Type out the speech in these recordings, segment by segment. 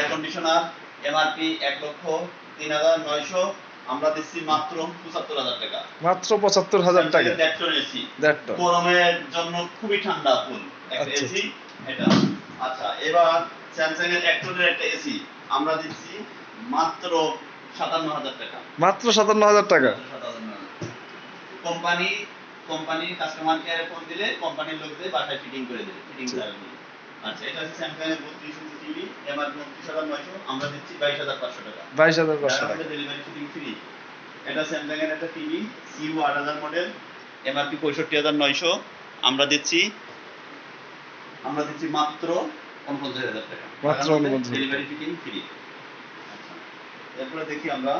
Air conditioner MRP 1,03,900 আমরা দিচ্ছি মাত্র 75,000 টাকা। মাত্র 75,000 টাকা। দেখটন এসি, দেখটন গরমের জন্য খুবই ঠান্ডা ফুল একটা এসি এটা। আচ্ছা, এবার স্যামসাং এর একটনের একটা এসি আমরা দিচ্ছি মাত্র 57,000 টাকা। মাত্র 57,000 টাকা। কোম্পানি কাস্টমার কেয়ারে ফোন দিলে কোম্পানির লোকদের বাসায় ফিটিং করে দেবে, ফিটিং চার্জ নিয়ে। আচ্ছা, এটা হচ্ছে স্যামসাং এর 32 ইঞ্চি টিভি এমআরপি 29,900 আমরা দিচ্ছি 22,500 টাকা। 22,500 টাকা ডেলিভারি ফিটিং ফ্রি। এটা স্যামসাং এর একটা টিভি সিইউ 8000 মডেল এমআরপি 65,900 আমরা দিচ্ছি মাত্র 49,000 টাকা। মাত্র 49,000 ডেলিভারি ফিটিং ফ্রি। আচ্ছা, এরপরে দেখি আমরা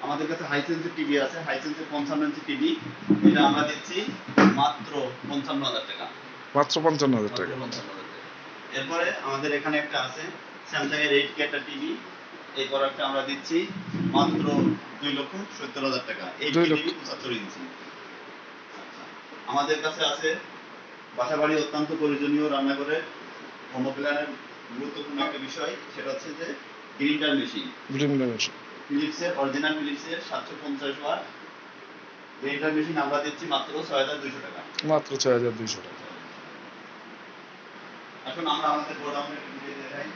আমাদের কাছে হাইসেন্সের টিভি আছে, হাইসেন্সের 55 ইঞ্চি টিভি এটা আমরা দিচ্ছি মাত্র 55,000 টাকা। মাত্র 55,000 টাকা। এরপরে আমাদের এখানে একটা আছে স্যামসাং এর 8K একটা টিভি, এই প্রোডাক্টটা আমরা দিচ্ছি মাত্র 2,70,000 টাকা। এই টিভি 75 ইঞ্চি। আমাদের কাছে আছে বাসাবাড়ি অত্যন্ত প্রয়োজনীয় রান্নাঘরে হোম প্ল্যানের গুরুত্বপূর্ণ একটা বিষয়, সেটা হচ্ছে যে গ্রিন্ডার মেশিন। ফিলিপসের অরিজিনাল ফিলিপসের 750 ওয়াট গ্রিন্ডার মেশিন আমরা দিচ্ছি মাত্র 6,200 টাকা। মাত্র 6,200 টাকা। এখন আমরা আমাদের গোডাউনে ঘুরে দেখাই।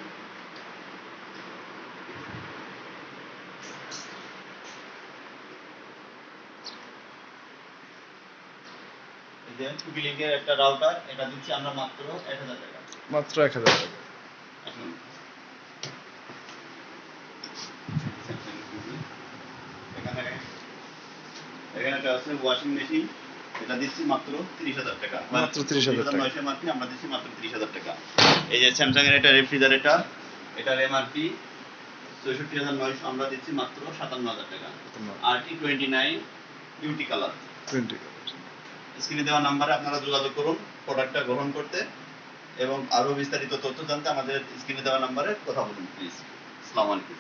এই যে টুবিলিংকের একটা রাউটার এটা দিচ্ছি আমরা মাত্র 1,000 টাকা। মাত্র 1,000 টাকা। এখন এখানে একটা আছে ওয়াশিং মেশিন এটা দিচ্ছি মাত্র 30,000 টাকা। মাত্র 30,000 টাকা। 900 এমআরপি আমরা দিচ্ছি মাত্র 30,000 টাকা। এই যে স্যামসাং এর একটা রেফ্রিজারেটর এটার এমআরপি 64,900 আমরা দিচ্ছি মাত্র 57,000 টাকা। RT29 beauty colour. স্ক্রিনে দেওয়া নম্বরে আপনারা যোগাযোগ করুন প্রোডাক্টটা গ্রহণ করতে এবং আরো বিস্তারিত তথ্য জানতে আমাদের স্ক্রিনে দেওয়া নম্বরে কথা বলুন প্লিজ। আসসালামু আলাইকুম।